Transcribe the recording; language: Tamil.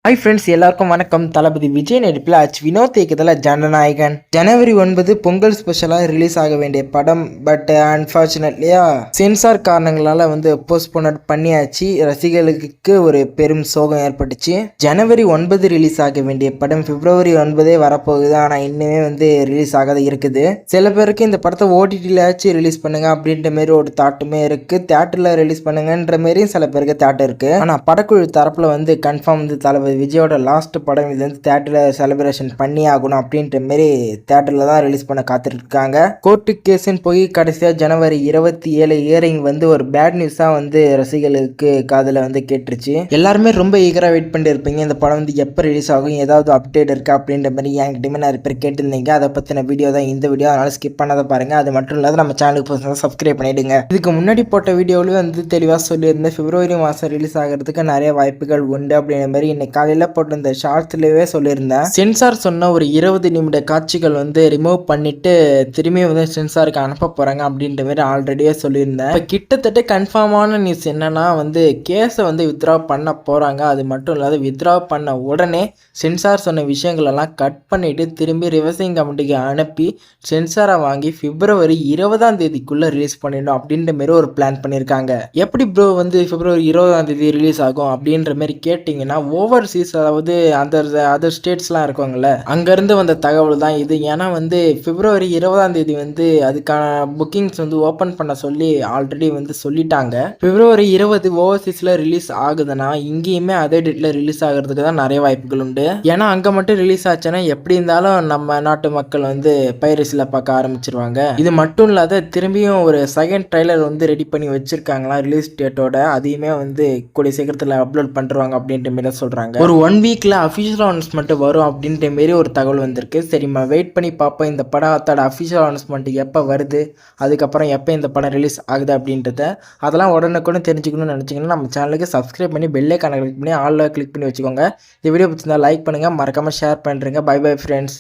ஹாய் ஃப்ரெண்ட்ஸ், எல்லாருக்கும் வணக்கம். தளபதி விஜய் நடிப்பில் வினோத் இயக்கத்தில் ஜனநாயகன் ஜனவரி 9 பொங்கல் ஸ்பெஷலாக ரிலீஸ் ஆக வேண்டிய படம். பட் அன்ஃபார்ச்சுனேட்லியா சென்சார் காரணங்களால் போஸ்ட்போன் பண்ணியாச்சு. ரசிகர்களுக்கு ஒரு பெரும் சோகம் ஏற்பட்டுச்சு. ஜனவரி 9 ரிலீஸ் ஆக வேண்டிய படம் பிப்ரவரி 9 வரப்போகுது. ஆனால் இன்னுமே ரிலீஸ் ஆகாத இருக்குது. சில பேருக்கு இந்த படத்தை ஓடிடியிலாச்சும் ரிலீஸ் பண்ணுங்க அப்படின்ற மாரி ஒரு தாட்டுமே இருக்கு. தேட்டரில் ரிலீஸ் பண்ணுங்கன்ற மாரியும் சில பேருக்கு தாட்டு இருக்கு. ஆனால் படக்குழு தரப்பில் கன்ஃபார்ம் தளபதி விஜயோட லாஸ்ட் படம் இது தேட்டரில் செலிப்ரேஷன் பண்ணி ஆகணும் அப்படின்ற மாரி தேட்டரில் தான் ரிலீஸ் பண்ண காத்துட்ருக்காங்க. கோர்ட்டு கேஸுன்னு போய் கடைசியாக ஜனவரி 27 இயரிங் ஒரு பேட் நியூஸாக ரசிகர்களுக்கு காதில் கேட்டுருச்சு. எல்லாருமே ரொம்ப ஈகராக வெயிட் பண்ணிட்டு இருப்பீங்க. இந்த படம் எப்போ ரிலீஸ் ஆகும், ஏதாவது அப்டேட் இருக்கா அப்படின்ற மாதிரி என்கிட்டயுமே நிறைய பேர் கேட்டிருந்தீங்க. அதை பற்றின வீடியோ தான் இந்த வீடியோ. அதனால் ஸ்கிப் பண்ணாத பாருங்க. அது மட்டும் இல்லாத நம்ம சேனலுக்கு புதுசாக சப்ஸ்கிரைப் பண்ணிவிடுங்க. இதுக்கு முன்னாடி போட்ட வீடியோவிலும் தெளிவாக சொல்லியிருந்தேன். பிப்ரவரி மாதம் ரிலீஸ் ஆகிறதுக்கு நிறைய வாய்ப்புகள் உண்டு அப்படின்ற மாதிரி இன்னைக்கு காலையில் போட்டு இந்த ஷார்ட்ஸ்லவே சொல்லியிருந்தேன். சென்சார் சொன்ன ஒரு 20 நிமிட காட்சிகள் ரிமூவ் பண்ணிட்டு திரும்பி சென்சாருக்கு அனுப்ப போறாங்க அப்படின்ற மாதிரி ஆல்ரெடியே சொல்லியிருந்தேன். இப்போ கிட்டத்தட்ட கன்ஃபார்மான நியூஸ் என்னன்னா கேஸை வித்ட்ரா பண்ண போறாங்க. அது மட்டும் இல்லாத வித்ட்ரா பண்ண உடனே சென்சார் சொன்ன விஷயங்கள் எல்லாம் கட் பண்ணிட்டு திரும்பி ரிவர்சிங் கமிட்டிக்கு அனுப்பி சென்சாரை வாங்கி பிப்ரவரி 20 ரிலீஸ் பண்ணிடணும் அப்படின்ற மாதிரி ஒரு பிளான் பண்ணியிருக்காங்க. எப்படி ப்ரோ பிப்ரவரி 20 ரிலீஸ் ஆகும் அப்படின்ற மாதிரி கேட்டிங்கன்னா, ஓவர்சீஸ் அதாவது அதர் ஸ்டேட்ஸ்லாம் இருக்குவாங்கல்ல, அங்கேருந்து வந்த தகவல் தான் இது. ஏன்னா பிப்ரவரி 20 அதுக்கான புக்கிங்ஸ் ஓப்பன் பண்ண சொல்லி ஆல்ரெடி சொல்லிட்டாங்க. பிப்ரவரி 20 ஓவர்சீஸில் ரிலீஸ் ஆகுதுன்னா இங்கேயுமே அதே டேட்டில் ரிலீஸ் ஆகிறதுக்கு தான் நிறைய வாய்ப்புகள் உண்டு. ஏன்னா அங்கே மட்டும் ரிலீஸ் ஆச்சுன்னா எப்படி இருந்தாலும் நம்ம நாட்டு மக்கள் பைரசியில் பார்க்க ஆரம்பிச்சிருவாங்க. இது மட்டும் இல்லாத திரும்பியும் ஒரு செகண்ட் ட்ரைலர் ரெடி பண்ணி வச்சிருக்காங்களா ரிலீஸ் டேட்டோட. அதையுமே கூடிய சீக்கிரத்தில் அப்லோட் பண்ணுறாங்க அப்படின்ற மாதிரி சொல்கிறாங்க. ஒரு 1 வீக்கில் அஃபிஷியல் அனௌன்ஸ்மெண்ட் வரும் அப்படின்ற மாரி ஒரு தகவல் வந்திருக்கு. சரிம்மா, வெயிட் பண்ணி பார்ப்போம் இந்த படத்தோட அஃபிஷியல் அனௌன்ஸ்மெண்ட் எப்போ வருது, அதுக்கப்புறம் எப்போ இந்த படம் ரிலீஸ் ஆகுது அப்படின்றத. அதெல்லாம் உடனுக்குன்னு தெரிஞ்சுக்கணும்னு நினச்சிங்கன்னா நம்ம சேனலுக்கு சப்ஸ்கிரைப் பண்ணி பெல் ஐகானை கிளிக் பண்ணி ஆல்ல கிளிக் பண்ணி வச்சுக்கோங்க. இந்த வீடியோ பிடிச்சிருந்தா லைக் பண்ணுங்கள், மறக்காமல் ஷேர் பண்ணுறேங்க. Bye bye friends.